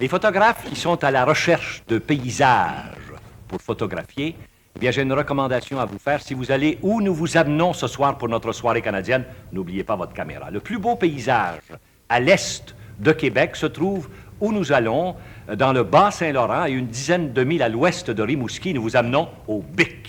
Les photographes qui sont à la recherche de paysages pour photographier, eh bien, j'ai une recommandation à vous faire. Si vous allez où nous vous amenons ce soir pour notre soirée canadienne, n'oubliez pas votre caméra. Le plus beau paysage à l'est de Québec se trouve où nous allons, dans le Bas-Saint-Laurent, et une dizaine de milles à l'ouest de Rimouski. Nous vous amenons au Bic.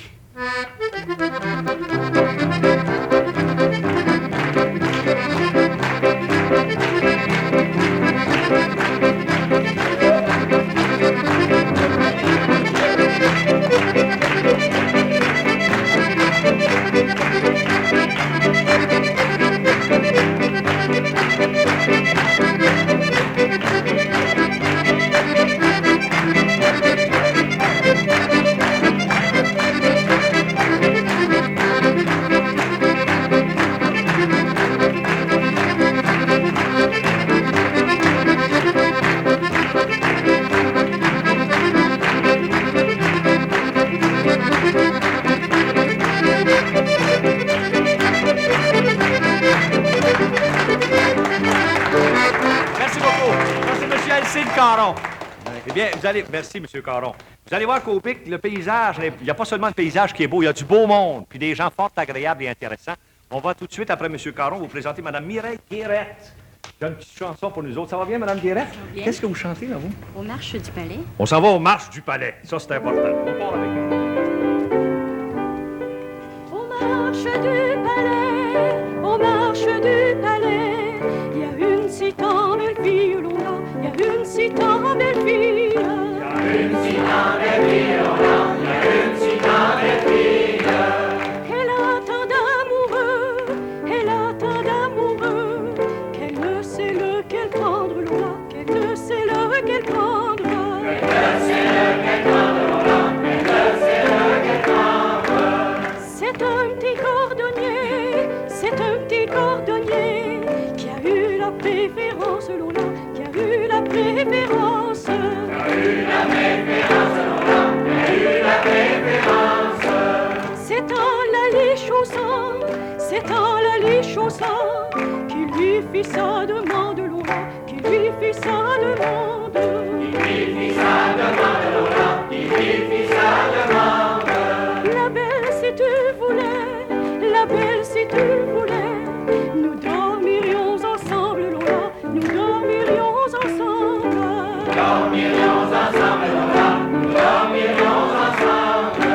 Eh bien, vous allez... Merci, M. Caron. Vous allez voir qu'au Bic, le paysage, il n'y a pas seulement le paysage qui est beau, il y a du beau monde, puis des gens fort agréables et intéressants. On va tout de suite, après M. Caron, vous présenter Mme Mireille Guérette. J'ai une petite chanson pour nous autres. Ça va bien, Mme Guérette? Qu'est-ce que vous chantez, là, vous? Aux marches du palais. On s'en va aux marches du palais. Ça, c'est important. On part avec vous. Aux marches du palais, aux marches du palais, il y a une si tant belle fille, il y a une si tant belle fille. Il y a une si tant belle fille, il y a une si tant belle fille. Elle a tant d'amoureux, elle a tant d'amoureux, qu'elle ne sait lequel prendre, Lola, qu'elle ne sait lequel prendre. Elle ne sait lequel prendre, Lola, elle ne sait lequel prendre. C'est un petit cordonnier qui a eu la préférence, Lola, qui a eu la préférence. Qui a eu la préférence, Lola, qui a eu la préférence. C'est en la chaussant qui lui fit sa demande, Lola, qui lui fit sa demande. Qui lui fit sa demande, Lola, qui lui fit sa demande. La belle, si tu voulais, la belle, si tu voulais, nous dormirions ensemble, Lola, nous dormirions ensemble. Nous dormirions ensemble, Lola, nous dormirions ensemble.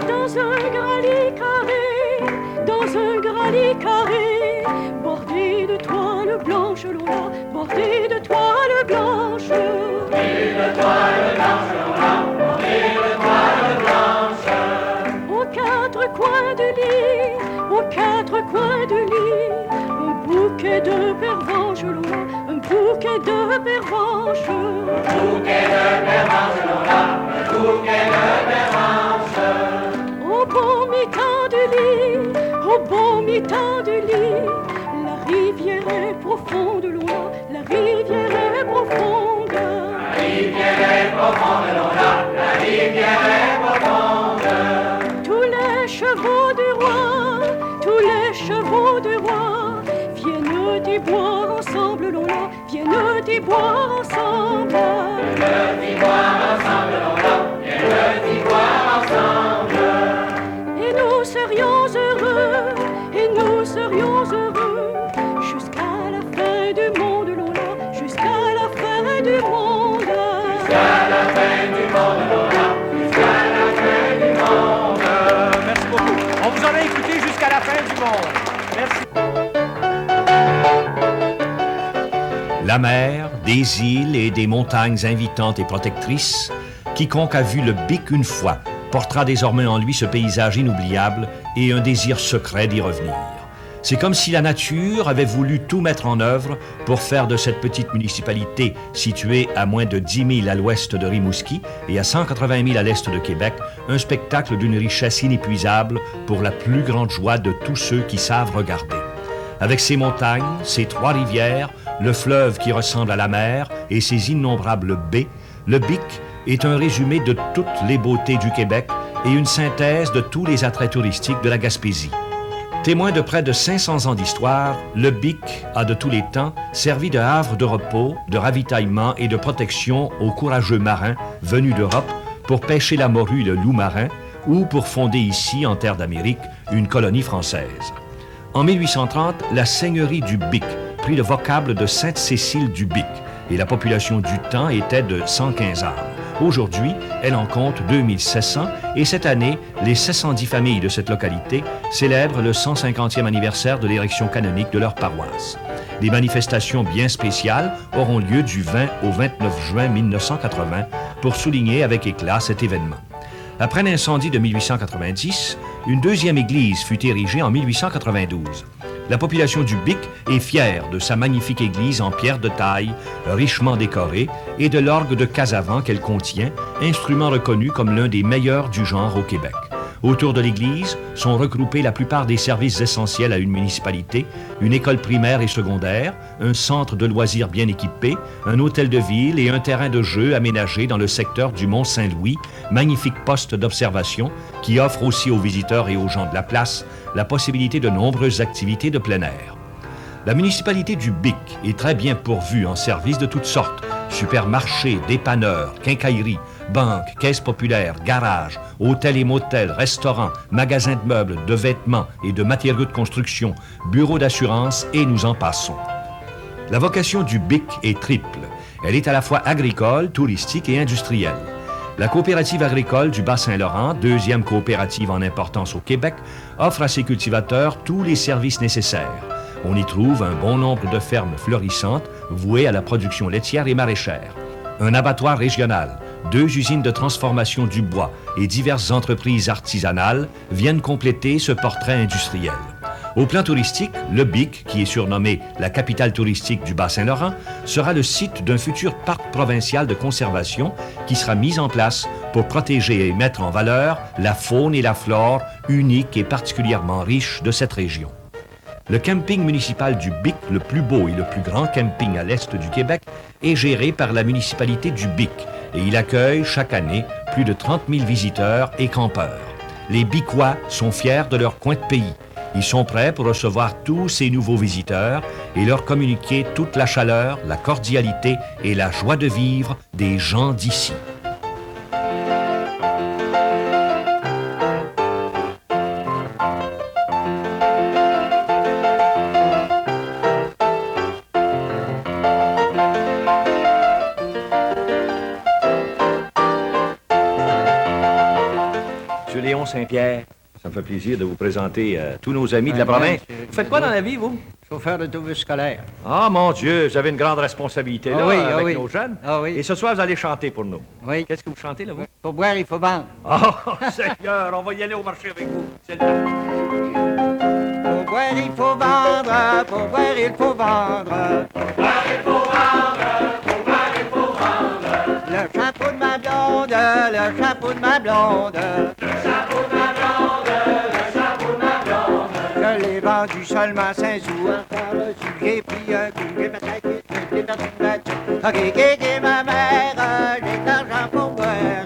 Dans un grand lit carré, bordé de toile blanche, Lola, bordé de toile blanche. Bordé de toile blanche, Lola, bordé de toile blanche. Aux quatre coins du lit, un bouquet de pervenches, Lola, un bouquet de pervenches. Un bouquet de pervenches, Lola, un bouquet de pervenches. Au bon mi-temps du lit, la rivière est profonde, Lola, la rivière est profonde. La rivière est profonde, Lola, la rivière est profonde. Tous les chevaux du roi viennent y boire ensemble, Lola, viennent y boire ensemble. Viennent y boire ensemble, Lola, viennent y boire ensemble. Et nous serions heureux, jusqu'à la fin du monde, Lola, jusqu'à la fin du monde. Jusqu'à la fin du monde, Lola, jusqu'à la fin du monde. Merci beaucoup. On vous en a écouté jusqu'à la fin du monde. Merci. La mer, des îles et des montagnes invitantes et protectrices, quiconque a vu le Bic une fois portera désormais en lui ce paysage inoubliable et un désir secret d'y revenir. C'est comme si la nature avait voulu tout mettre en œuvre pour faire de cette petite municipalité située à moins de 10 000 à l'ouest de Rimouski et à 180 000 à l'est de Québec, un spectacle d'une richesse inépuisable pour la plus grande joie de tous ceux qui savent regarder. Avec ses montagnes, ses trois rivières, le fleuve qui ressemble à la mer et ses innombrables baies, le Bic est un résumé de toutes les beautés du Québec et une synthèse de tous les attraits touristiques de la Gaspésie. Témoin de près de 500 ans d'histoire, le Bic a de tous les temps servi de havre de repos, de ravitaillement et de protection aux courageux marins venus d'Europe pour pêcher la morue et le loup marin ou pour fonder ici, en terre d'Amérique, une colonie française. En 1830, la seigneurie du Bic prit le vocable de Sainte-Cécile du Bic et la population du temps était de 115 âmes. Aujourd'hui, elle en compte 2700 et cette année, les 710 familles de cette localité célèbrent le 150e anniversaire de l'érection canonique de leur paroisse. Des manifestations bien spéciales auront lieu du 20 au 29 juin 1980 pour souligner avec éclat cet événement. Après l'incendie de 1890, une deuxième église fut érigée en 1892. La population du Bic est fière de sa magnifique église en pierre de taille, richement décorée, et de l'orgue de Casavant qu'elle contient, instrument reconnu comme l'un des meilleurs du genre au Québec. Autour de l'église sont regroupés la plupart des services essentiels à une municipalité, une école primaire et secondaire, un centre de loisirs bien équipé, un hôtel de ville et un terrain de jeu aménagé dans le secteur du Mont-Saint-Louis, magnifique poste d'observation qui offre aussi aux visiteurs et aux gens de la place la possibilité de nombreuses activités de plein air. La municipalité du Bic est très bien pourvue en services de toutes sortes, supermarchés, dépanneurs, quincailleries, banques, caisses populaires, garages, hôtels et motels, restaurants, magasins de meubles, de vêtements et de matériaux de construction, bureaux d'assurance et nous en passons. La vocation du Bic est triple. Elle est à la fois agricole, touristique et industrielle. La coopérative agricole du Bas-Saint-Laurent, deuxième coopérative en importance au Québec, offre à ses cultivateurs tous les services nécessaires. On y trouve un bon nombre de fermes florissantes vouées à la production laitière et maraîchère. Un abattoir régional, 2 usines de transformation du bois et diverses entreprises artisanales viennent compléter ce portrait industriel. Au plan touristique, le Bic, qui est surnommé la capitale touristique du Bas-Saint-Laurent, sera le site d'un futur parc provincial de conservation qui sera mis en place pour protéger et mettre en valeur la faune et la flore uniques et particulièrement riches de cette région. Le camping municipal du Bic, le plus beau et le plus grand camping à l'est du Québec, est géré par la municipalité du Bic et il accueille chaque année plus de 30 000 visiteurs et campeurs. Les Bicois sont fiers de leur coin de pays. Ils sont prêts pour recevoir tous ces nouveaux visiteurs et leur communiquer toute la chaleur, la cordialité et la joie de vivre des gens d'ici. Monsieur Léon Saint-Pierre, ça me fait plaisir de vous présenter tous nos amis de la province. Vous faites quoi dans la vie, vous? Chauffeur d'autobus scolaire. Ah, mon Dieu, vous avez une grande responsabilité là, avec nos jeunes. Ah oui. Et ce soir, vous allez chanter pour nous. Oui. Qu'est-ce que vous chantez, là, vous? Pour boire, il faut vendre. Oh, Seigneur, on va y aller au marché avec vous. C'est le temps. Pour boire, il faut vendre. Pour boire, il faut vendre. Pour boire, il faut vendre. Pour boire, il faut vendre. Le chapeau de ma blonde, le chapeau de ma blonde. Le chapeau de ma blonde, le chapeau de ma blonde. Je l'ai vendu seulement 5 sous. J'ai pris un coup, j'ai perdu ma thune. Ok, kéké, ma mère, j'ai de l'argent pour boire.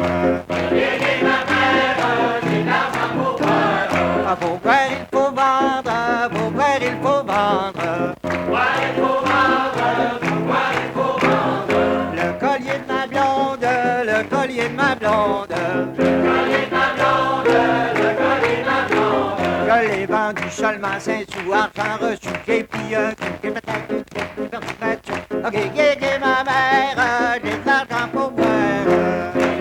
Kéké, ma mère, j'ai de l'argent pour boire. Ah, pour boire, il faut vendre. Pour boire, il faut vendre. Pour boire, il faut vendre. Pour boire, il faut vendre. Le collier de ma blonde, le collier de ma blonde. Le collier de ma blonde, le collier de ma blonde. Je l'ai vendu seulement 5 sous, argent reçu, j'ai pris un coup, j'ai perdu ma thune. Ok, kéké, ma mère, j'ai de l'argent pour boire.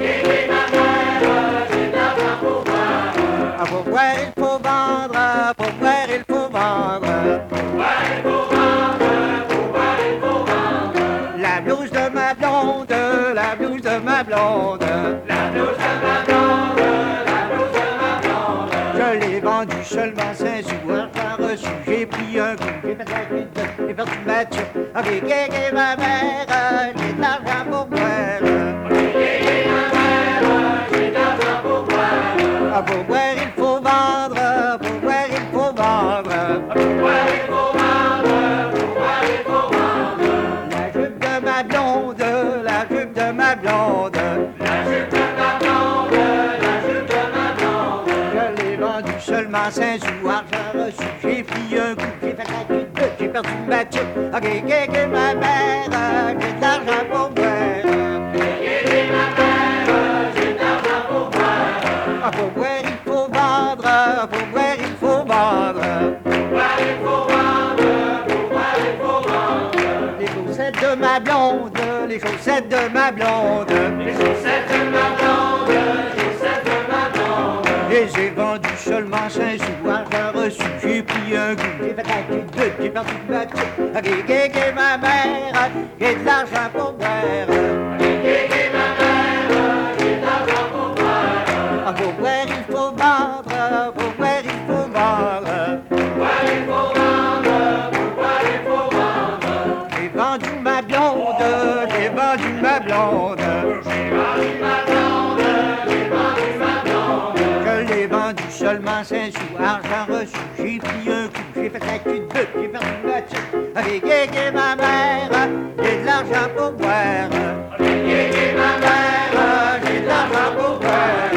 Kéké, ma mère, j'ai de l'argent pour boire. Ah, pour boire, il faut vendre, pour boire, il faut vendre. Pour boire, il faut vendre. Pour boire, il faut vendre. La blouse de ma blonde, la blouse de ma blonde. La blouse de ma blonde, la blouse de ma blonde. Je l'ai vendu seulement 5 sous, argent reçu, j'ai pris un coup, j'ai perdu ma thune. Ok, kéké, ma mère, j'ai de l'argent pour boire. Kéké, ma mère, j'ai de l'argent pour boire. Ah, pour boire, il faut vendre, pour boire, il faut vendre. Pour boire, il faut vendre. Pour boire, il faut vendre. La jupe de ma blonde, la jupe de ma blonde. La jupe de ma blonde, la jupe de ma blonde. Je l'ai vendue seulement 5 sous, argent reçu, j'ai Mathieu. Ok, gay, ma mère, j'ai de l'argent pour boire. Gay, ma mère, j'ai de l'argent pour boire. Ah, pour boire, il faut vendre, pour boire, il faut vendre. Pour boire, il faut vendre, pour boire, il faut vendre. Les chaussettes de ma blonde, les chaussettes de ma blonde. Les chaussettes de ma blonde, les chaussettes de ma blonde. Et j'ai vendu seulement 5 sous, argent reçu, j'ai pris un goût, j'ai fait la tête de, j'ai perdu ma tête. Gay, ma mère, j'ai de l'argent pour boire. Gay, ma mère, j'ai de l'argent pour boire. Ah, pour boire, il faut vendre, pour boire, il faut vendre. Pour boire, il faut vendre, pour boire, il faut vendre. J'ai vendu ma blonde, j'ai vendu ma blonde. J'ai vendu ma blonde, j'ai vendu ma blonde. Je l'ai vendu seulement 5 sous, argent reçu, j'ai pris un coup, j'ai fait la queue de bœuf, j'ai perdu ma tête. Gay, ma mère, j'ai de l'argent pour boire. Gay, ma mère, j'ai de l'argent pour boire.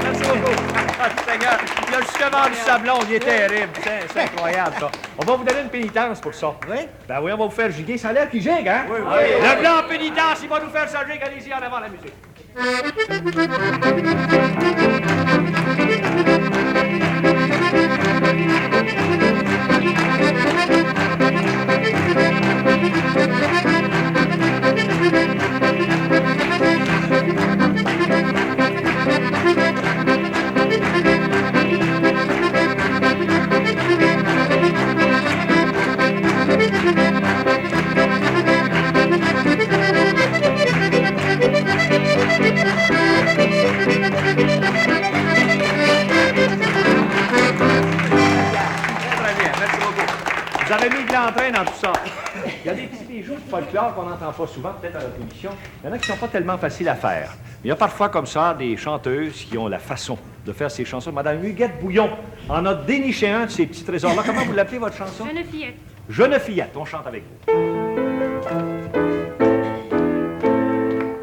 Merci beaucoup. Ah, Seigneur, il a justement du sablon, il est terrible. C'est incroyable, ça. On va vous donner une pénitence pour ça. Oui? Ben oui, on va vous faire giguer. Ça a l'air qu'il gigue, hein? Oui, oui. Le blanc en pénitence, il va nous faire ça gigue. Allez-y, en avant la musique. Vous avez mis de l'entrain dans tout ça. Il y a des petits bijoux de folklore qu'on n'entend pas souvent, peut-être à la télévision. Il y en a qui ne sont pas tellement faciles à faire. Mais il y a parfois comme ça des chanteuses qui ont la façon de faire ces chansons. Madame Huguette Bouillon en a déniché un de ces petits trésors-là. Comment vous l'appelez, votre chanson? Jeune fillette. Jeune fillette, on chante avec vous.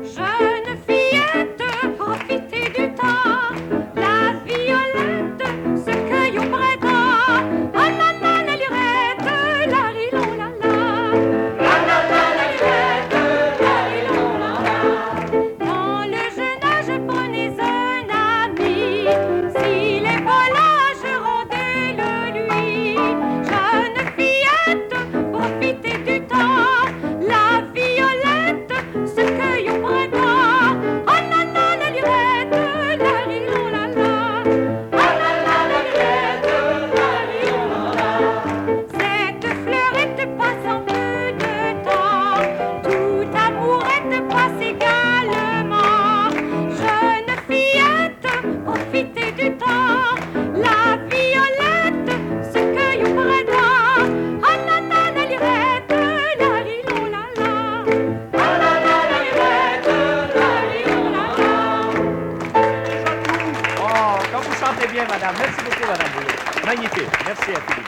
Jeune fillette, profitez du temps. La violette se cueille au printemps. Oh là là, la lurette, la rilon la la. La la la, la lurette, la rilon la la. Dans le jeune âge, prenez un ami. S'il est volage, rendez-le lui. Jeune fillette, profitez du temps. La violette se cueille au printemps. Oh là là, la lurette, la rilon la la. Oh là là, la lurette, la rilon la la. Cette fleurette passe en peu de temps. Toute amourette passe également. Jeune fillette, profitez du temps. La violette se cueille au printemps. Oh là là, la lurette, la rilon la la. Oh là là, la lurette, la rilon la la. Oh, comme vous chantez bien, madame. Merci beaucoup, madame Bouillon. Magnifique. Merci à Philippe.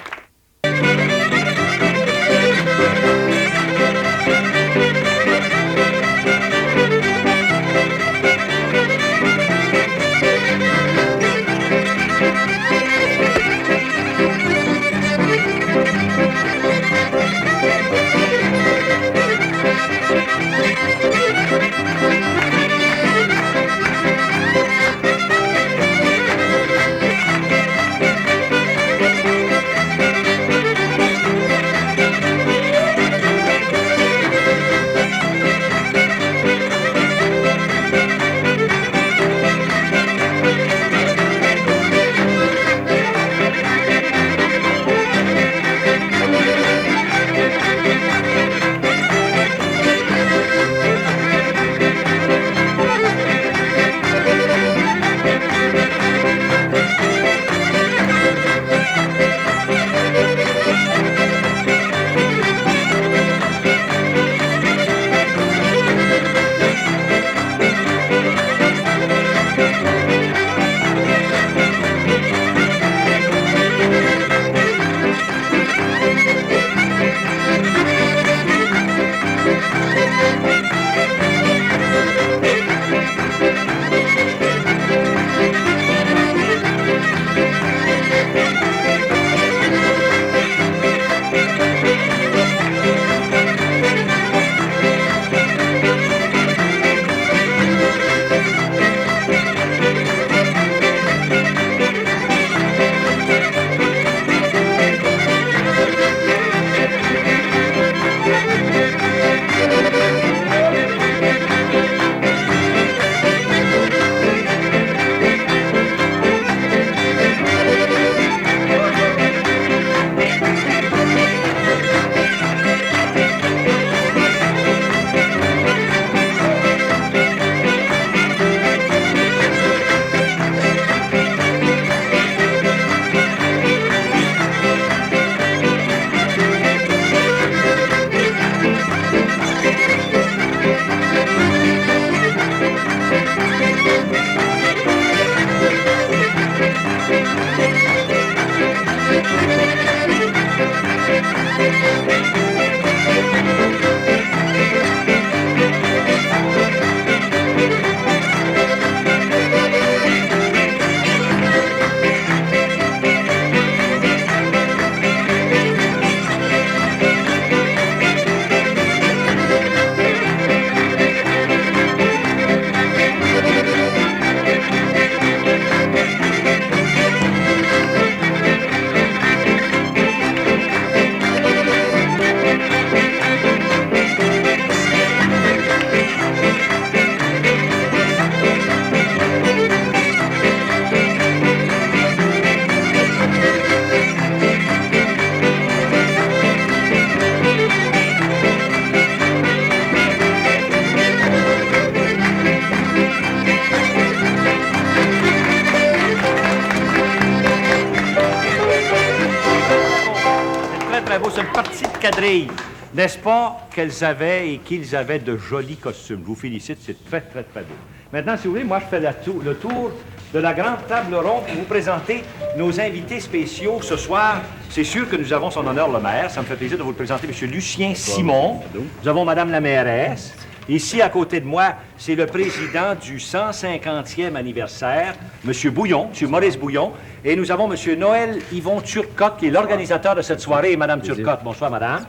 filles. N'est-ce pas qu'elles avaient et qu'ils avaient de jolis costumes? Je vous félicite, c'est très, très, très beau. Maintenant, si vous voulez, moi, je fais le tour de la grande table ronde pour vous présenter nos invités spéciaux ce soir. C'est sûr que nous avons son honneur le maire. Ça me fait plaisir de vous le présenter, M. Lucien Simon. Nous avons Mme la mairesse. Ici, à côté de moi, c'est le président du 150e anniversaire, M. Bouillon, M. Maurice Bouillon. Et nous avons M. Noël Yvon Turcotte, qui est l'organisateur de cette soirée. Et Mme Turcotte, bonsoir, madame.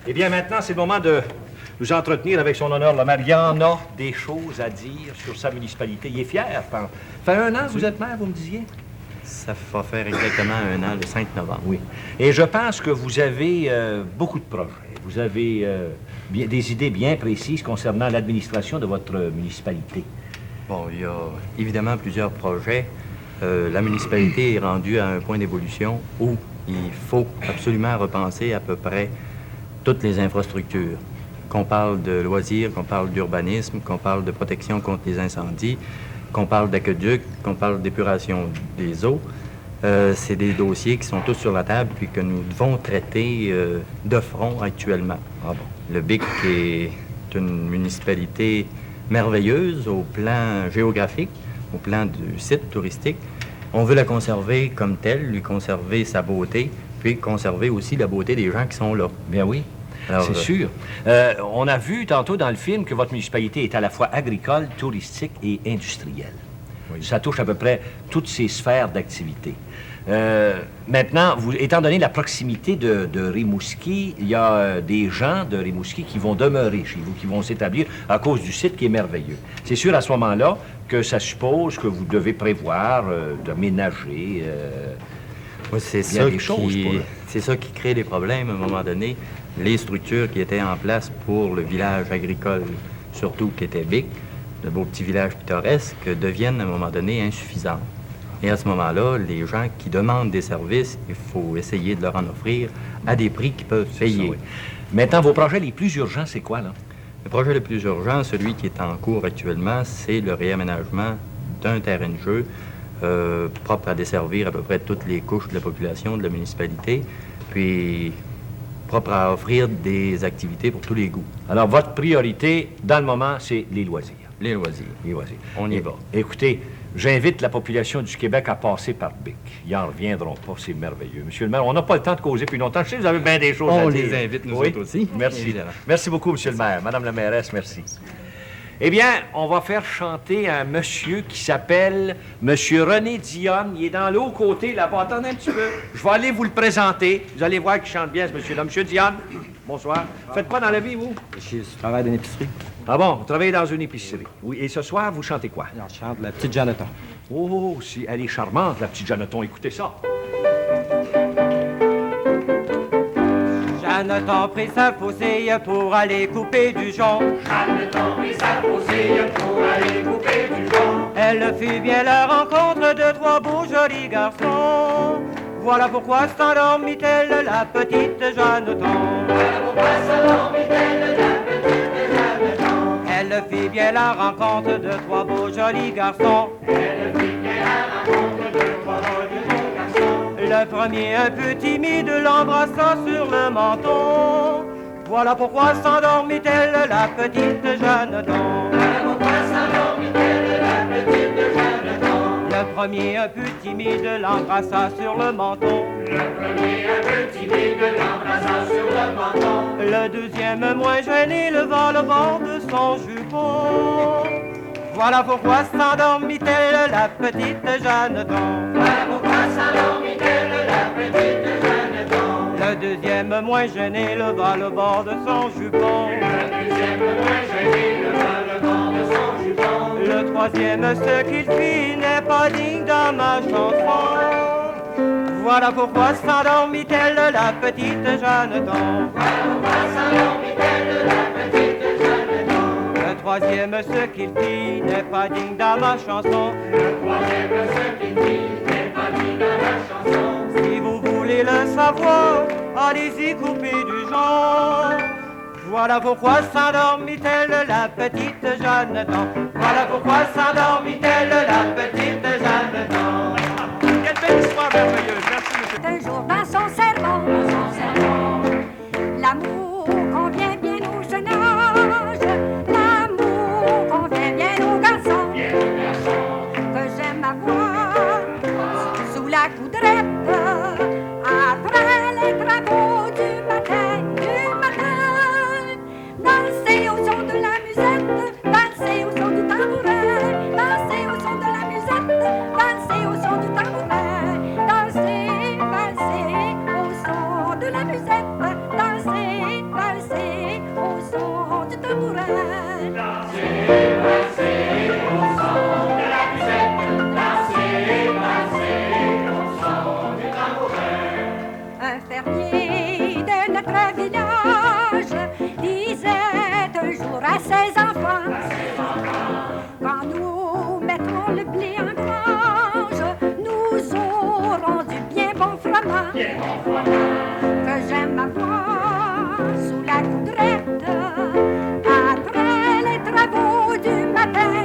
Eh bien, maintenant, c'est le moment de nous entretenir avec son honneur le maire. Il y en a des choses à dire sur sa municipalité. Il est fier, je pense. Ça fait 1 an que vous êtes maire, vous me disiez? Ça va faire exactement 1 an, le 5 novembre. Oui. Et je pense que vous avez beaucoup de projets. Vous avez des idées bien précises concernant l'administration de votre municipalité. Bon, il y a évidemment plusieurs projets. La municipalité est rendue à un point d'évolution où il faut absolument repenser à peu près toutes les infrastructures. Qu'on parle de loisirs, qu'on parle d'urbanisme, qu'on parle de protection contre les incendies, qu'on parle d'aqueduc, qu'on parle d'épuration des eaux. C'est des dossiers qui sont tous sur la table puis que nous devons traiter de front actuellement. Ah bon? Le BIC est une municipalité merveilleuse au plan géographique, au plan du site touristique. On veut la conserver comme telle, lui conserver sa beauté, puis conserver aussi la beauté des gens qui sont là. Bien oui. C'est sûr. On a vu tantôt dans le film que votre municipalité est à la fois agricole, touristique et industrielle. Oui. Ça touche à peu près toutes ces sphères d'activité. Maintenant, étant donné la proximité de Rimouski, il y a des gens de Rimouski qui vont demeurer chez vous, qui vont s'établir à cause du site qui est merveilleux. C'est sûr à ce moment-là que ça suppose que vous devez prévoir d'aménager oui, c'est ça qui crée des problèmes à un moment donné. Les structures qui étaient en place pour le village agricole, surtout qui était BIC, de beaux petits villages pittoresques, deviennent à un moment donné insuffisantes. Et à ce moment-là, les gens qui demandent des services, il faut essayer de leur en offrir à des prix qu'ils peuvent payer. Ça, oui. Maintenant, vos projets les plus urgents, c'est quoi, là? Le projet le plus urgent, celui qui est en cours actuellement, c'est le réaménagement d'un terrain de jeu propre à desservir à peu près toutes les couches de la population de la municipalité, puis propre à offrir des activités pour tous les goûts. Alors, votre priorité, dans le moment, c'est les loisirs. Les loisirs. Les loisirs. On y va. Écoutez, j'invite la population du Québec à passer par BIC. Ils n'en reviendront pas, c'est merveilleux. Monsieur le maire, on n'a pas le temps de causer plus longtemps. Je sais que vous avez bien des choses à dire. On les invite, nous autres aussi. Merci. Évidemment. Merci beaucoup, monsieur le maire. Madame la mairesse, merci. Eh bien, on va faire chanter un monsieur qui s'appelle Monsieur René Dionne. Il est dans l'autre côté, là-bas. Attendez un petit peu. Je vais aller vous le présenter. Vous allez voir qu'il chante bien, ce monsieur-là. Monsieur Dionne, bonsoir. Vous faites quoi dans la vie, vous? Je travaille dans une épicerie. Ah bon, vous travaillez dans une épicerie. Oui, et ce soir, vous chantez quoi? Je chante La Petite Jeanneton. Oh, si, elle est charmante, la petite Jeanneton. Écoutez ça. Jeanneton prit sa faucille pour aller couper du jonc. Jeanneton prit sa faucille pour aller couper du jonc. Elle fut bien la rencontre de 3 beaux jolis garçons. Voilà pourquoi s'endormit-elle la petite Jeanneton. Voilà pourquoi s'endormit-elle la petite Jeanneton. Elle fit bien la rencontre de 3 beaux jolis garçons. Elle fit bien la rencontre de 3 jolis garçons. Le premier, un peu timide, l'embrassa sur le menton. Voilà pourquoi s'endormit-elle la petite Jeanneton. Voilà pourquoi s'endormit-elle la petite Jeanneton. Le premier, un peu timide, l'embrassa sur le menton. Le premier, un peu timide, l'embrassa sur le menton. Le deuxième, moins gêné, leva le bord de son jupon. Voilà pourquoi s'endormit-elle la petite Jeanneton. Voilà pourquoi s'endormit-elle la petite Jeanneton. Le deuxième, moins gêné, leva le bord de son jupon. Le deuxième, moins gêné, leva le bord de son jupon. Le troisième, ce qu'il fit n'est pas digne dans ma chanson. Voilà pourquoi s'endormit-elle la petite Jeanneton. Voilà pourquoi s'endormit-elle la petite Jeanneton. Le troisième, ce qu'il dit n'est pas digne dans ma chanson. Le troisième, ce qu'il dit n'est pas digne de ma chanson. Si vous voulez le savoir, allez-y couper du genre. Voilà pourquoi s'endormit-elle la petite Jeanneton. Voilà pourquoi s'endormit-elle la petite Jeanneton. Quelle belle histoire merveilleuse. Merci, monsieur. Un jour dans son sermon, L'amour convient bien au jeune âge, l'amour convient bien aux garçons, que j'aime avoir sous la coudrette, après les travaux du matin, danser au son de la musette, danser au son du tambourin, danser au son de la musette, danser au son du tambourin, danser, valser au son de la musette, danser, valser au son du tambourin. Danser, valser au son de la musette, danser, valser au son du tambourin. Un fermier de notre village disait un jour à ses enfants, quand nous mettrons le blé en grange, nous aurons du bien bon froment, que j'aime avoir sous la coudrette, après les travaux du matin.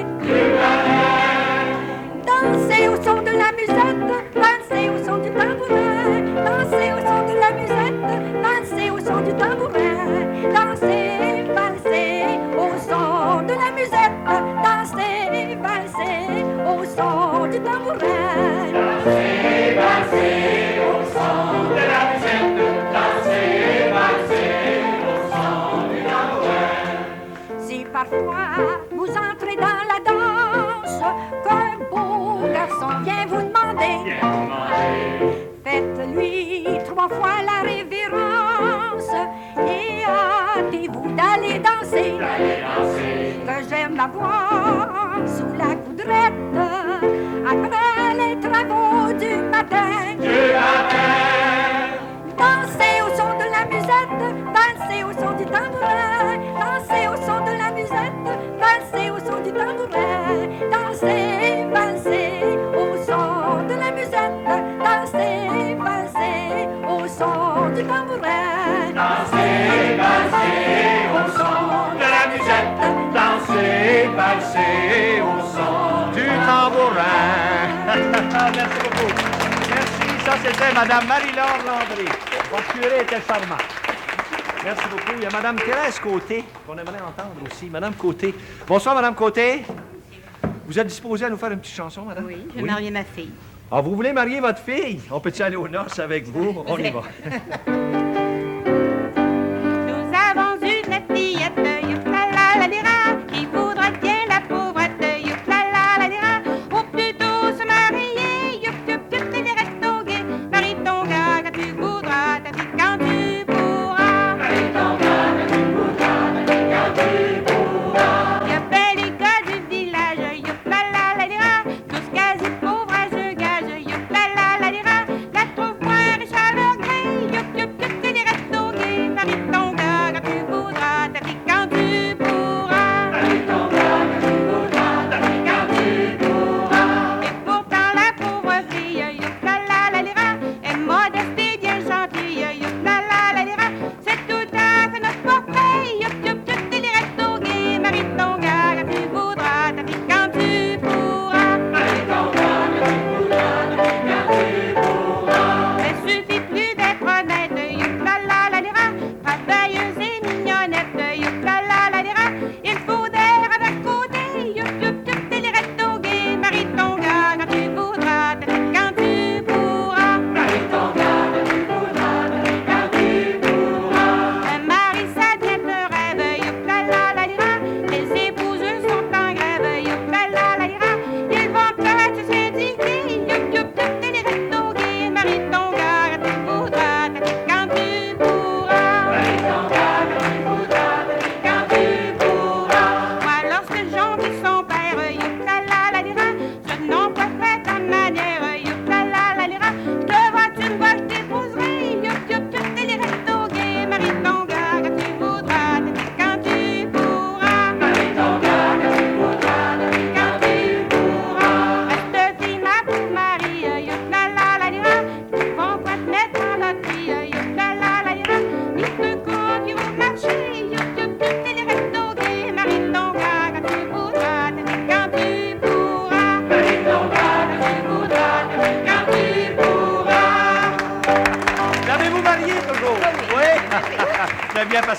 Danser au son de la musette, danser au son du tambourin, danser au son de la musette, danser au son du tambourin, danser, valser au son de la musette, danser, valser au son du tambourin. Danser, valser au son de la musette, danser, valser au son du tambourin. Si parfois vous entrez dans la danse, qu'un beau garçon vient vous demander, faites-lui 3 fois la révérence et hâtez-vous d'aller danser, que j'aime la voir sous la coudrette, après les travaux du matin. Danser au son de la musette, danser au son du tambourin, danser au son de la musette, danser au son du tambourin, danser, valser au son de la musette, danser, valser au son du tambourin, danser, valser au son de la musette, danser, valser au son du tambourin. Merci beaucoup. Merci. Ça, c'était Mme Marie-Laure Landry. Votre curé était charmant. Merci beaucoup. Il y a Mme Thérèse Côté, qu'on aimerait entendre aussi. Mme Côté. Bonsoir, Mme Côté. Vous êtes disposée à nous faire une petite chanson, madame? Oui, je vais marier ma fille. Ah, vous voulez marier votre fille? On peut-tu aller aux noces avec vous? On y va. Nous avons une fillette, youpla la lira, qui voudra bien la pauvrette, youpla la lira. Ou plutôt se marier, youp youp youp, et reste au guet. Marie ton gars quand tu voudras, ta fille quand tu pourras. Marie ton gars quand tu voudras, ta fille quand tu pourras. Y'a fait les gars du village, youpla la lira, tous quasi pauvres à je gage, youpla la lira. La trouve moins riche à leur gré, youp youp youp.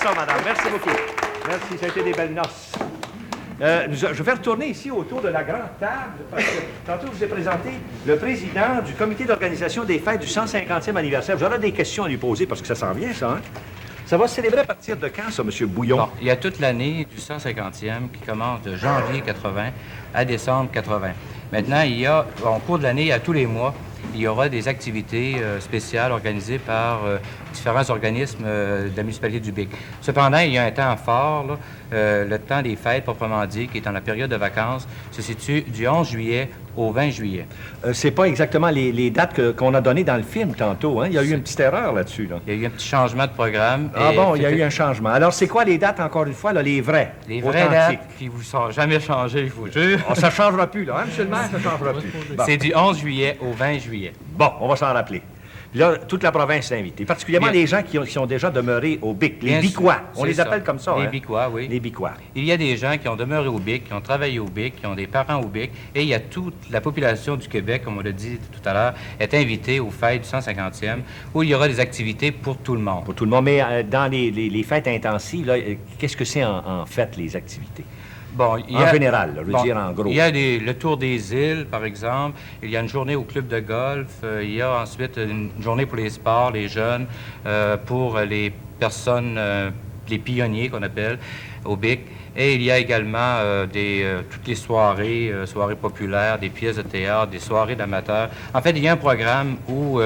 ça, madame. Merci beaucoup. Merci, ça a été des belles noces. Je vais retourner ici autour de la grande table, parce que tantôt, je vous ai présenté le président du comité d'organisation des fêtes du 150e anniversaire. J'aurai des questions à lui poser, parce que ça s'en vient, ça, hein? Ça va se célébrer à partir de quand, ça, M. Bouillon? Bon, il y a toute l'année du 150e qui commence de janvier 80 à décembre 80. Maintenant, en cours de l'année, à tous les mois, il y aura des activités spéciales organisées par différents organismes de la municipalité du Bic. Cependant, il y a un temps fort, là, le temps des fêtes, proprement dit, qui est dans la période de vacances, se situe du 11 juillet au 20 juillet. C'est pas exactement les dates qu'on a données dans le film tantôt, hein? Il y a eu une petite erreur là-dessus, là. Il y a eu un petit changement de programme. Ah bon, il y a eu un changement. Alors, c'est quoi les dates, encore une fois, là, les vraies? Les vraies dates qui ne vous sont jamais changées, je vous jure. Oh, ça ne changera plus, là, hein, M. le maire, ça ne changera plus. Bon. C'est du 11 juillet au 20 juillet. Bon, on va s'en rappeler. Là, toute la province est invitée, particulièrement les gens qui sont déjà demeurés au Bic, les Bicois. On les appelle comme ça, Les hein? Bicois, oui. Les Bicois. Il y a des gens qui ont demeuré au Bic, qui ont travaillé au Bic, qui ont des parents au Bic, et il y a toute la population du Québec, comme on l'a dit tout à l'heure, est invitée aux fêtes du 150e, où il y aura des activités pour tout le monde. Pour tout le monde, mais dans les fêtes intensives, là, qu'est-ce que c'est en fait, les activités? Bon, en général, là, je veux dire en gros. Il y a le tour des îles, par exemple. Il y a une journée au club de golf. Il y a ensuite une journée pour les sports, les jeunes, pour les personnes, les pionniers qu'on appelle au Bic. Et il y a également toutes les soirées, soirées populaires, des pièces de théâtre, des soirées d'amateurs. En fait, il y a un programme où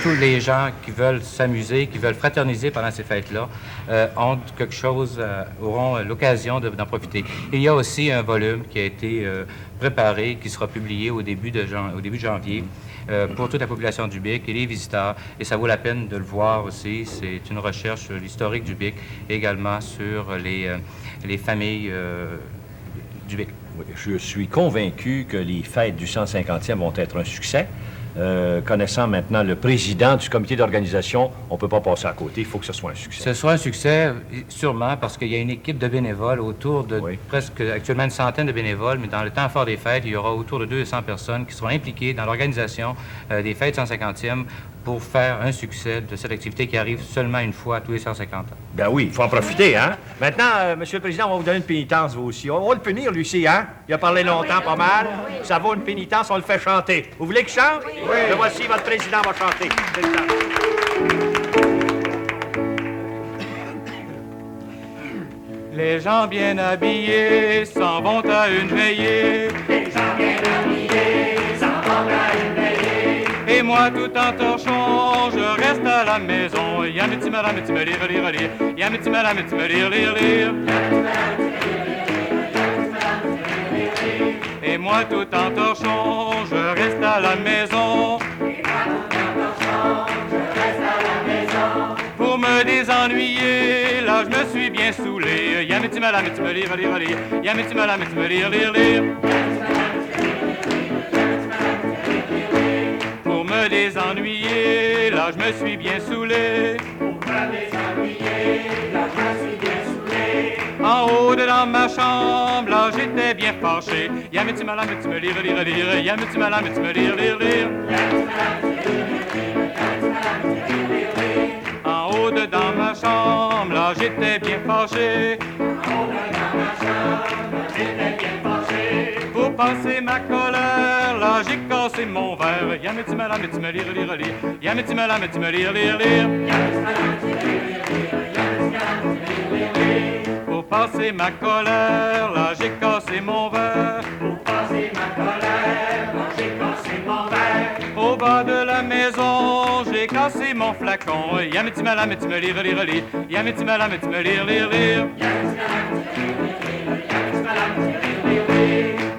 tous les gens qui veulent s'amuser, qui veulent fraterniser pendant ces fêtes-là, ont quelque chose, auront l'occasion d'en profiter. Il y a aussi un volume qui a été préparé, qui sera publié au début de janvier. Pour toute la population du Bic et les visiteurs. Et ça vaut la peine de le voir aussi. C'est une recherche sur l'historique du Bic et également sur les familles du Bic. Oui, je suis convaincu que les fêtes du 150e vont être un succès. Connaissant maintenant le président du comité d'organisation, on ne peut pas passer à côté. Il faut que ce soit un succès. Ce sera un succès, sûrement, parce qu'il y a une équipe de bénévoles autour de presque actuellement une centaine de bénévoles, mais dans le temps fort des fêtes, il y aura autour de 200 personnes qui seront impliquées dans l'organisation des fêtes 150e pour faire un succès de cette activité qui arrive seulement une fois tous les 150 ans. Ben oui, il faut en profiter, hein? Maintenant, Monsieur le Président, on va vous donner une pénitence, vous aussi. On va le punir, Lucie, hein? Il a parlé longtemps, pas mal. Ça vaut une pénitence, on le fait chanter. Vous voulez qu'il chante? Oui. Le voici, votre président va chanter. Les gens bien habillés s'en vont à une veillée. Les gens bien habillés s'en vont à une veillée. Et moi, tout en torchon, je reste à la maison. Y'a mes petits madame, mes petits me lire, lire, lire. Y'a mes petits madame, mes petits me lire, lire, lire. Et moi, tout en torchon, je reste à la maison. Pour me désennuyer, là, je me suis bien saoulé. Y'a mes petits madame, mes petits me lire, lire, lire. Y'a mes petits madame, mes petits me lire, lire, lire. Pour me désennuyer, là, je me suis bien saoulé. Pour me désennuyer, là, je me suis bien saoulé. En haut de dans ma chambre, là, j'étais bien fâché. Y'a mes petits madame, mes petits me lire, lire, lire. Y'a mes petits madame, mes petits me lire, lire, lire. En haut de dans ma chambre, là, j'étais bien fâché. Pour passer ma colère, là, j'ai cassé mon verre. Y'a mes petits madame, mes petits me lire, lire, lire. Y'a mes petits madame, mes petits me lire, lire, lire. Pour passer ma colère, là, j'ai cassé mon verre. Pour passer ma colère, là, j'ai cassé mon verre. Au bas de la maison, j'ai cassé mon flacon. Y'a mes petits madame, mes petits me lire, lire, lire. Y'a mes petits madame, mes petits me lire, lire, lire.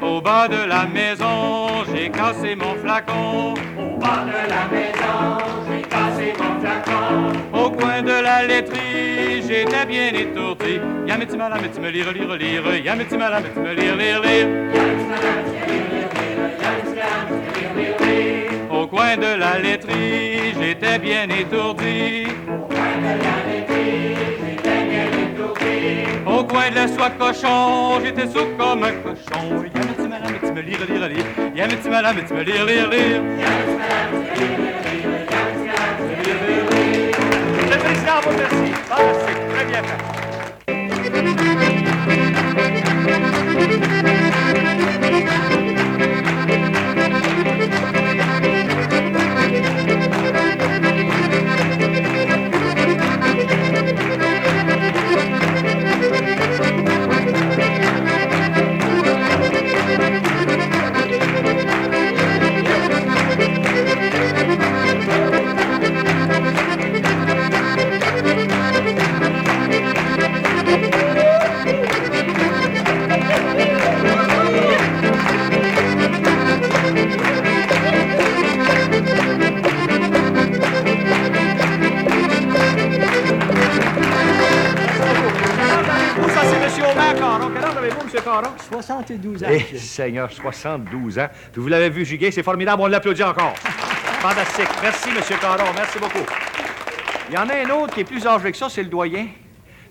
Au bas de la maison, j'ai cassé mon flacon. Au bas de la maison, j'ai cassé mon flacon. Au coin de la laiterie, j'étais bien étourdi. Y'a mes petits madame, mes petits me lire, lire, lire. Y'a mes petits madame, mes petits me lire, lire, lire. Au coin de la laiterie, j'étais bien étourdi. Au coin de la laiterie, j'étais bien étourdi. Au coin de la soie cochon, j'étais sourd comme un cochon. Y'a mes petits madame, mes petits me lire, lire, lire. Y'a mes petits madame, mes petits me lire, lire, lire. Le président vous remercie. Fantastique, très bien fait. Ça, c'est M. Aubin Caron. Quel âge avez-vous, M. Caron? 72 ans. Eh, Seigneur, 72 ans. Puis vous l'avez vu giguer, c'est formidable, on l'applaudit encore. Fantastique. Merci, M. Caron, merci beaucoup. Il y en a un autre qui est plus âgé que ça, c'est le doyen.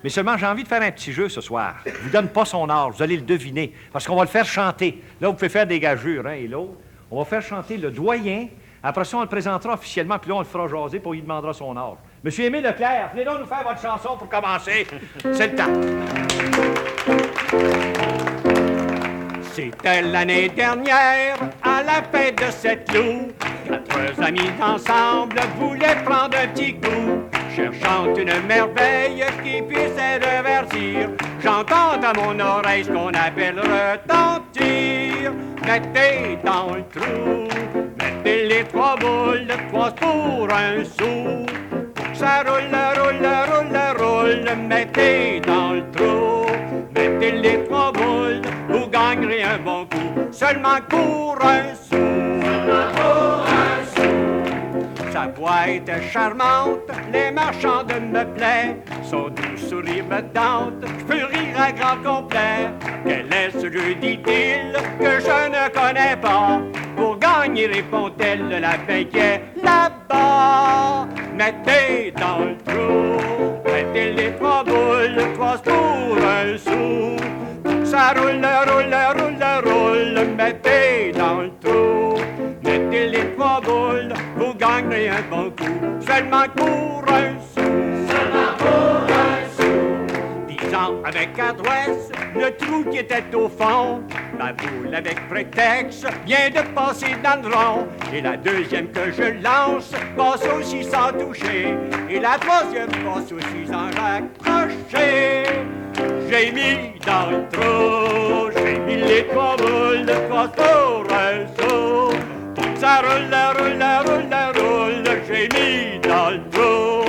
Mais seulement, j'ai envie de faire un petit jeu ce soir. Je vous donne pas son âge, vous allez le deviner, parce qu'on va le faire chanter. Là, vous pouvez faire des gageures, un et l'autre. On va faire chanter le doyen. Après ça, on le présentera officiellement, puis là, on le fera jaser, puis on lui demandera son âge. Monsieur Aimé Leclerc, venez donc nous faire votre chanson pour commencer. C'est le temps. C'était l'année dernière, à la fête de Sept-Loup. 4 amis ensemble voulaient prendre un petit coup. Cherchant une merveille qui puisse divertir, j'entends à mon oreille ce qu'on appelle retentir. Mettez dans le trou, mettez les 3 boules, 3 pour un sou. Ça roule, roule, roule, roule, mettez dans le trou, mettez les 3 boules, vous gagnerez un bon coup, seulement pour un sou. Seulement pour un sou. Sa voix était charmante, les marchandes me plaisent, son doux sourire me tente, je peux rire à grand complet. Quel est ce jeu, dit-il, que je ne connais pas? Pour gagner, répond-elle, le lapin qui est là-bas. Mettez dans le trou, mettez les 3 boules, 3 pour un sou. Ça roule, roule, roule, roule, mettez dans le trou, mettez les 3 boules, vous gagnerez un bon coup, seulement pour un sou. Seulement pour un sou. Disant avec adresse le trou qui était au fond, ma boule avec prétexte vient de passer dans le rond. Et la deuxième que je lance passe aussi sans toucher. Et la troisième passe aussi sans raccrocher. J'ai mis dans le trou, j'ai mis les 3 boules, 3 pour un sou. Ça roule, roule, roule, roule, j'ai mis dans le trou.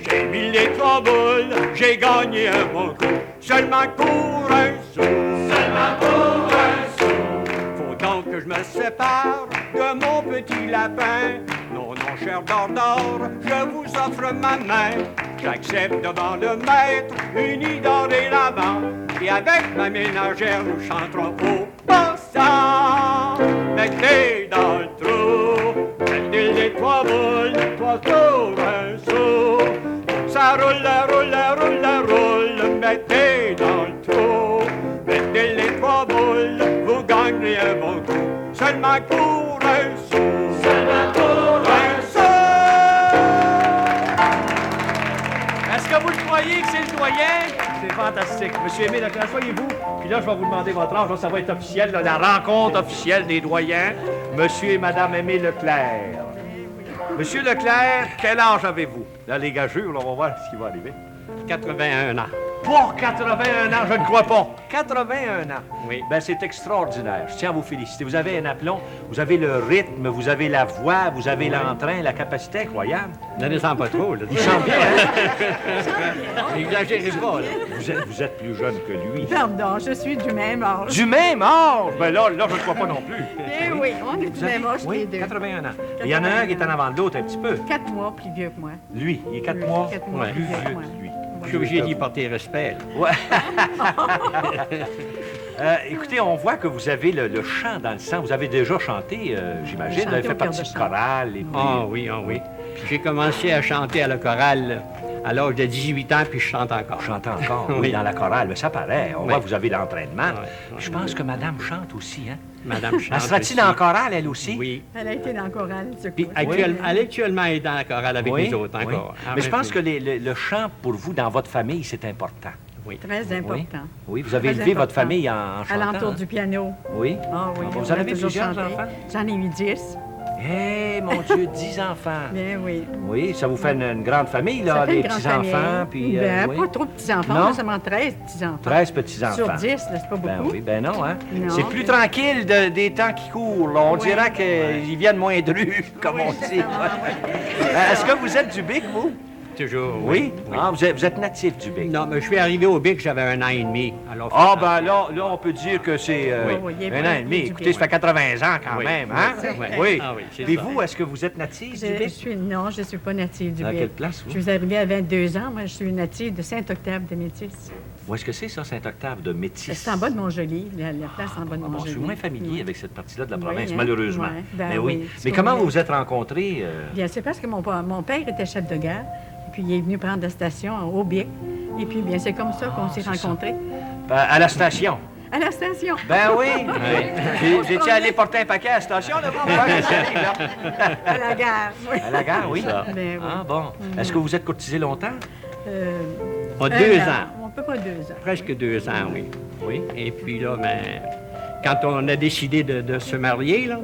J'ai mis les 3 boules, j'ai gagné un bon coup, seulement pour un sou. Seulement pour un sou. Faut donc que je me sépare de mon petit lapin. Non, non, cher Dordor, je vous offre ma main. J'accepte devant le maître, unis d'or et l'avant. Et avec ma ménagère, nous chanterons au passant. Mettez dans le trou, mettez les 3 boules, 3 pour un sou. Ça roule, roule, roule, roule, mettez dans le trou, mettez les 3 boules, vous gagnerez un bon coup, seulement pour un sou. Seulement pour un sou. Est-ce que vous le croyez que c'est le doyen? C'est fantastique. Monsieur Aimé Leclerc, soyez-vous. Puis là, je vais vous demander votre âge. Là, ça va être officiel, là, la rencontre officielle des doyens. Monsieur et Madame Aimé Leclerc. Monsieur Leclerc, quel âge avez-vous? Là, les gageures, là, on va voir ce qui va arriver. 81 ans. Pour 81 ans, je ne crois pas. 81 ans. Oui. Ben, c'est extraordinaire. Je tiens à vous féliciter. Vous avez un aplomb, vous avez le rythme, vous avez la voix, vous avez l'entrain, la capacité incroyable. Ne descends pas trop, là. Il chante bien, hein? N'exagérez pas, là. Vous êtes plus jeune que lui. Pardon, je suis du même âge. Du même âge? Ben là, je ne crois pas non plus. Eh oui, on est du Vous avez- même âge, oui, les deux. 81 ans. Il y en a un qui est en avant de l'autre un petit peu. 4 mois plus vieux que moi. Lui, il est 4 Oui, mois 4 mois plus plus vieux vieux que moi. que lui. Je suis obligé d'y porter respect, là. Ouais. Écoutez, on voit que vous avez le chant dans le sang. Vous avez déjà chanté, j'imagine. Vous avez Chanté fait au cœur partie de de chant. chorale. Et puis... Ah oui, ah oui. J'ai commencé à chanter à la chorale à l'âge de 18 ans, puis je chante encore. Chante encore, oui, Oui. dans la chorale. Mais ça paraît. On Oui. voit que vous avez l'entraînement. Ouais. Je pense que madame chante aussi, hein? Madame chante Elle sera-t-il aussi. dans la chorale, elle aussi? Oui. Elle a été dans le choral, ce Puis coup. actuellement, elle est dans la chorale avec Oui, les autres oui. encore. Mais je pense que le chant, pour vous, dans votre famille, c'est important. Oui. Très important. Oui, vous avez Très élevé votre important. famille en À chantant. l'entour hein? du piano. Oui? Ah oui, Vous on en a avez toujours plusieurs chanté. enfants? J'en ai eu 10. Eh, mon Dieu, 10 enfants. Bien oui. Oui, ça vous fait une grande famille, Ça là, fait les une grande petits-enfants, famille. puis... Ben, oui. pas trop de petits-enfants, Non? on a seulement 13 petits-enfants. 13 petits-enfants. Sur 10, là, c'est pas beaucoup. Ben oui, ben non, hein? Non. C'est plus tranquille des temps qui courent, là. On Oui. dirait qu'ils viennent moins drus, comme on dit. Est-ce que vous êtes du Bic, vous? Toujours, Oui? Ah, vous êtes natif du Bic. Non, mais je suis arrivé au Bic, j'avais 1 an et demi. Alors, Ah, ben là, on peut dire que c'est Oui, il est un pas an et demi. du Écoutez, Bic. ça fait 80 ans quand Oui. même, hein? Oui. Oui. Ah oui, c'est Et ça. vous, est-ce que vous êtes natif du Bic? Non, je ne suis pas native du Dans Bic. quelle place, vous? Je suis arrivée à 22 ans. Moi, je suis native de Saint-Octave de Métis. Où est-ce que c'est, ça, Saint-Octave de Métis? C'est en bas de Montjoly, la place en bas de Bon, Montjoly. je suis moins familier Oui. avec cette partie-là de la Oui, province, hein? malheureusement. Ouais, ben Mais oui, Mais c'est comment qu'on vous est- vous êtes rencontrés? Bien, c'est parce que mon père était chef de gare, et puis il est venu prendre la station au Bic. Et puis, bien, c'est comme ça qu'on s'est c'est ça. rencontrés. À la station? À la station. Ben oui! Vous étiez allé porter un paquet à la station, là, vous? Ouais, ça arrive, là. À la gare, oui. À la gare, oui. Ben oui. Ah, bon. Est-ce que vous êtes courtisé longtemps? On a un 2 an. ans. On peut pas 2 ans. Presque 2 ans, oui. Oui. Et puis là, ben, quand on a décidé de se marier, là,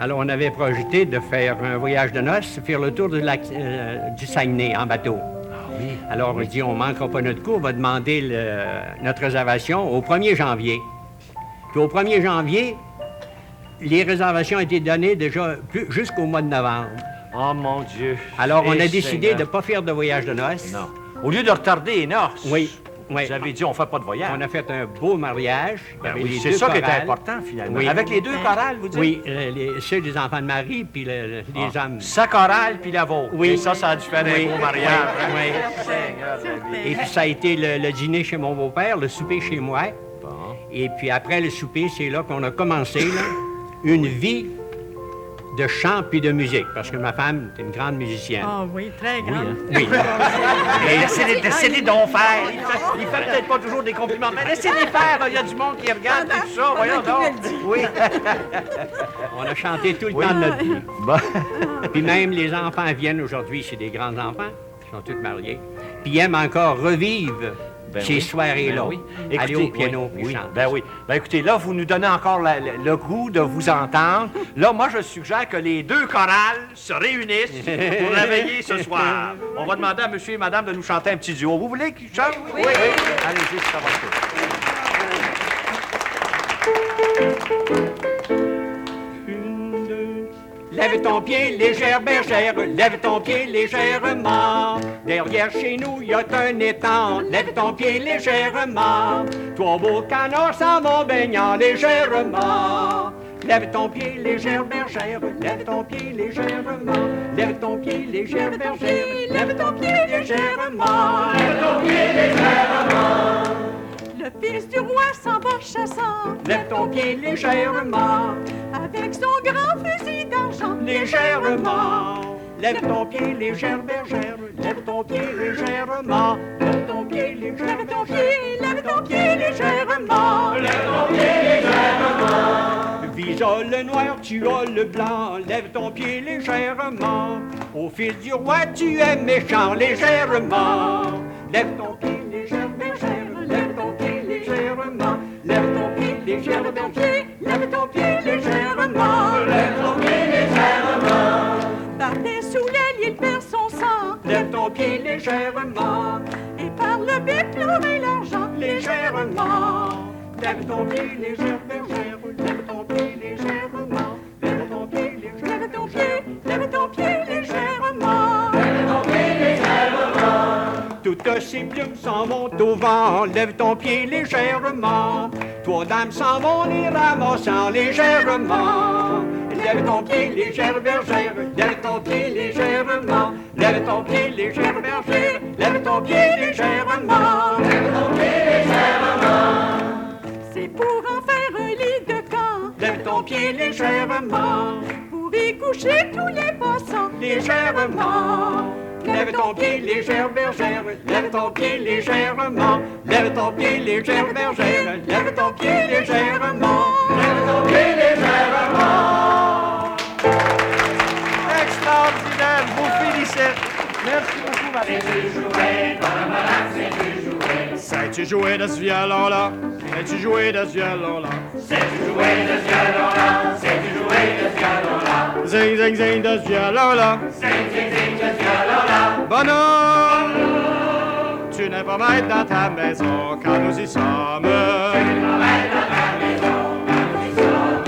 alors on avait projeté de faire un voyage de noces, faire le tour du lac du Saguenay en bateau. Ah oui. Alors on dit, on ne manquera pas notre coup, on va demander notre réservation au 1er janvier. Puis au 1er janvier, les réservations ont été données déjà jusqu'au mois de novembre. Oh, mon Dieu. Alors on Eh, a décidé Seigneur. de ne pas faire de voyage de noces. Non. Au lieu de retarder les noces, Oui, oui. vous avez dit, on ne fait pas de voyage. On a fait un beau mariage. Ben avec oui, les c'est deux ça qui était chorales. important, finalement. Oui. Avec les deux chorales, vous dites? Oui, ceux des enfants de Marie, puis les hommes. Sa chorale, puis la vôtre. Oui. Et ça a dû faire Oui. un beau mariage. hein? Oui. Seigneur de la vie. Et puis ça a été le dîner chez mon beau-père, le souper chez moi. Bon. Et puis après le souper, c'est là qu'on a commencé là, une vie de chant puis de musique, parce que ma femme est une grande musicienne. Ah oui, très grande. Oui. Mais laissez-les donc faire. Il fait peut-être pas toujours des compliments, mais laissez-les faire. Il y a du monde qui regarde tout ça. Voyons donc. Oui. On a chanté tout le Oui. temps de notre vie. Bon. Puis même les enfants viennent aujourd'hui, c'est des grands enfants, ils sont tous mariés. Puis ils aiment encore revivre Ben ces oui. soirées-là. Ben oui. Aller Écoutez, au piano oui, puis oui. chanter. Ben oui. Ben écoutez, là, vous nous donnez encore le goût de vous entendre. Là, moi, je suggère que les deux chorales se réunissent pour réveiller ce soir. On va demander à monsieur et madame de nous chanter un petit duo. Vous voulez qu'ils chantent? Oui. Allez-y, c'est à votre tour. Lève ton pied, légère bergère, lève ton pied légèrement. Derrière chez nous, y a un étang, lève ton pied légèrement. Trois beaux canards s'en vont baignant légèrement. Lève ton pied, légère bergère, lève ton pied légèrement. Lève ton pied, légère bergère, lève ton pied légèrement. Lève ton pied légèrement. Le fils du roi s'en va chassant Lève ton pied légèrement, avec son grand fusil d'argent. légèrement. Lève ton pied, légère bergère, lève ton pied légèrement. Lève ton pied, légère bergère, lève ton pied légèrement. Lève ton pied légèrement. Visa le noir, tu as le blanc, lève ton pied légèrement. Au fils du roi, tu es méchant légèrement. Lève ton pied, légère bergère, lève ton pied légèrement. Lève ton pied, légère bergère, lève ton pied légèrement. Lève ton pied légèrement. Battait sous l'aile, il perd son sang. Lève ton pied légèrement, Et par le bec, l'or et l'argent. légèrement. Lève ton pied, légère bergère, lève ton pied légèrement. Lève ton pied, légère Lève ton pied, lève ton pied légèrement. Toutes ces plumes s'en vont au vent, lève ton pied légèrement. Trois dames s'en vont les ramassant légèrement. Lève ton pied, légère bergère, lève ton pied légèrement. Lève ton pied, légère bergère, lève ton pied légèrement. Lève ton pied légèrement. C'est pour en faire un lit de camp. Lève ton pied légèrement, Pour y coucher tous les passants. légèrement. lève ton pied, légère bergère, lève ton pied légèrement, lève ton pied, légère bergère, lève ton pied légèrement, lève ton pied légèrement. Extraordinaire, je vous félicite. Merci beaucoup, Marie. Sais-tu jouer de ce violon-là? Sais-tu jouer de ce violon-là? Sais-tu jouer de ce violon-là? Sais-tu jouer de ce violon-là? Zing, zing, zing de ce violon-là. Zing, zing, zing de ce violon-là. Bonhomme, tu n'es pas maître dans ta maison quand nous y sommes. Tu n'es pas maître dans ta maison quand nous y sommes.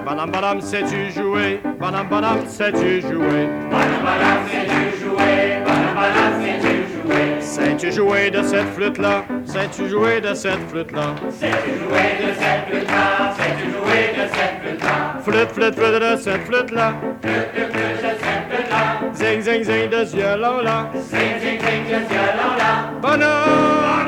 Bonhomme, bonhomme, sais-tu jouer? Bonhomme, bonhomme, sais-tu jouer? Bonhomme, bonhomme, sais-tu jouer? Bonhomme, bonhomme, sais-tu jouer? Sais-tu jouer de cette flûte-là? Sais-tu jouer de cette flûte-là? Sais-tu jouer de cette flûte-là? Sais-tu jouer de cette flûte-là? Flûte, flûte, flûte de cette flûte-là. Flûte, flûte, flûte de cette flûte-là. Zing, zing, zing de ce violon-là. Zing, zing, zing de ce violon-là. Bonhomme,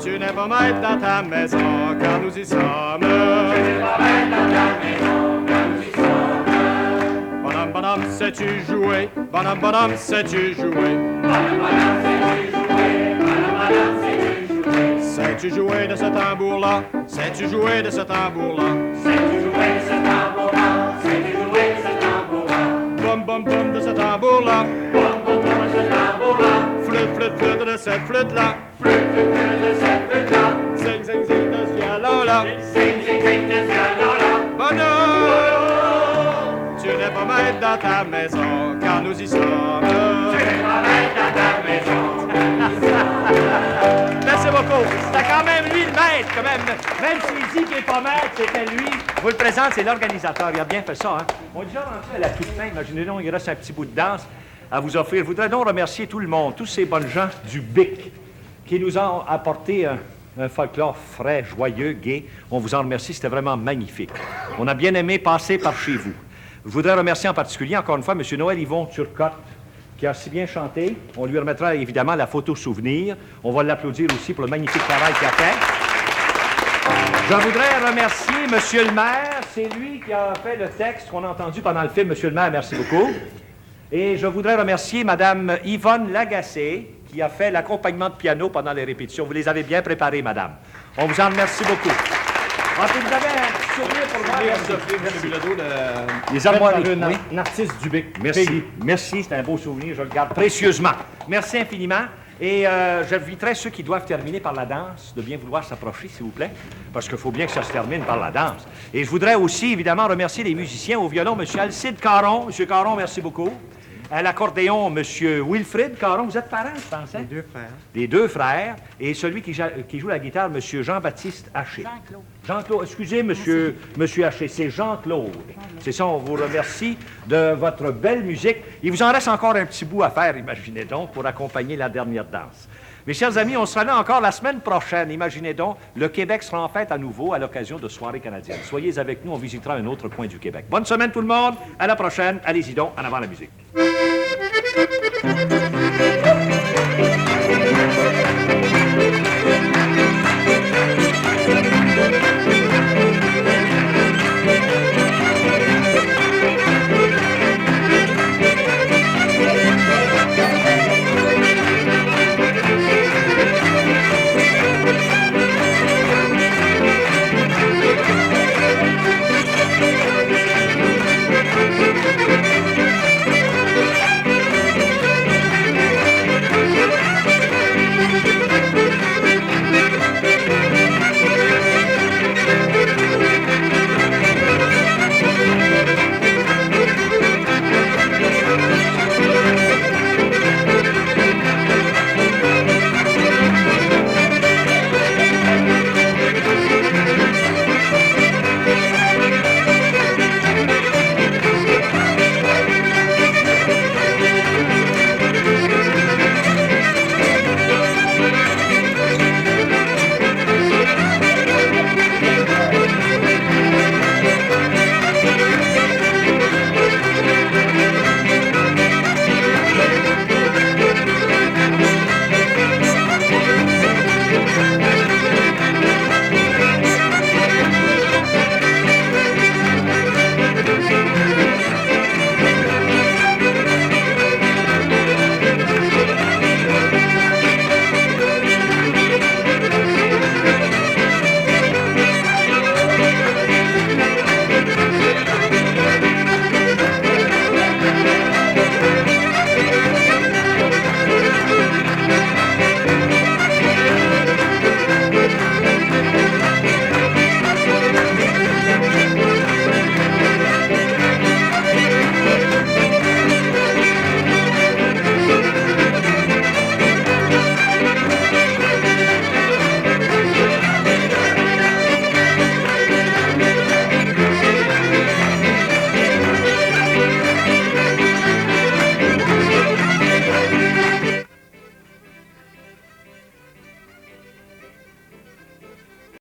tu n'es pas maître dans ta maison quand nous y sommes. Tu n'es pas maître dans ta maison quand nous y sommes. Bonhomme, bonhomme, sais-tu jouer? Bonhomme, bonhomme, sais-tu jouer? Bonhomme, bonhomme, sais-tu jouer? Bonhomme, bonhomme, sais-tu jouer? Sais-tu jouer de ce tambour-là? Sais-tu jouer de ce tambour-là? Sais-tu jouer de ce tambour-là? Sais-tu jouer de ce tambour-là? Bum, bum, bum de ce tambour-là. Bum, bum, bum de ce tambour-là. Flûte, flûte, flûte de cette flûte-là. Flûte, flûte, flûte de cette flûte-là. Zing, zing, zing de ce violon-là. Zing, zing, zing de ce violon-là. Bonhomme, tu n'es pas maître dans ta maison quand nous y sommes. Tu n'es pas maître dans ta maison quand nous y sommes. Merci beaucoup. C'était quand même lui le maître, quand même. Même s'il dit qu'il n'est pas maître, c'était lui. Je vous le présente, c'est l'organisateur. Il a bien fait ça, hein? On est déjà rendu à la toute fin. Imaginez donc, il reste un petit bout de danse à vous offrir. Je voudrais donc remercier tout le monde, tous ces bonnes gens du BIC qui nous ont apporté un folklore frais, joyeux, gai. On vous en remercie, c'était vraiment magnifique. On a bien aimé passer par chez vous. Je voudrais remercier en particulier, encore une fois, M. Noël Yvon Turcotte, qui a si bien chanté. On lui remettra évidemment la photo souvenir. On va l'applaudir aussi pour le magnifique travail qu'il a fait. Je voudrais remercier M. le maire. C'est lui qui a fait le texte qu'on a entendu pendant le film. M. le maire, merci beaucoup. Et je voudrais remercier Mme Yvonne Lagacé, qui a fait l'accompagnement de piano pendant les répétitions. Vous les avez bien préparées, madame. On vous en remercie beaucoup. Ah, puis vous avez un petit souvenir pour moi. Les armoiries. Un artiste du BIC. Merci. Merci, c'est un beau souvenir. Je le garde précieusement. Merci infiniment. Et j'inviterai ceux qui doivent terminer par la danse de bien vouloir s'approcher, s'il vous plaît, parce qu'il faut bien que ça se termine par la danse. Et je voudrais aussi, évidemment, remercier les musiciens au violon, M. Alcide Caron. M. Caron, merci beaucoup. À l'accordéon, M. Wilfrid Caron. Vous êtes parents, je pense, hein? Les deux frères. Les deux frères. Et celui qui joue la guitare, M. Jean-Baptiste Haché. Jean-Claude. Jean-Claude, excusez, monsieur Haché, c'est Jean-Claude. C'est ça, on vous remercie de votre belle musique. Il vous en reste encore un petit bout à faire, imaginez donc, pour accompagner la dernière danse. Mes chers amis, on sera là encore la semaine prochaine. Imaginez donc, le Québec sera en fête à nouveau à l'occasion de soirées canadiennes. Soyez avec nous, on visitera un autre coin du Québec. Bonne semaine tout le monde, à la prochaine. Allez-y donc, en avant la musique. Thank you.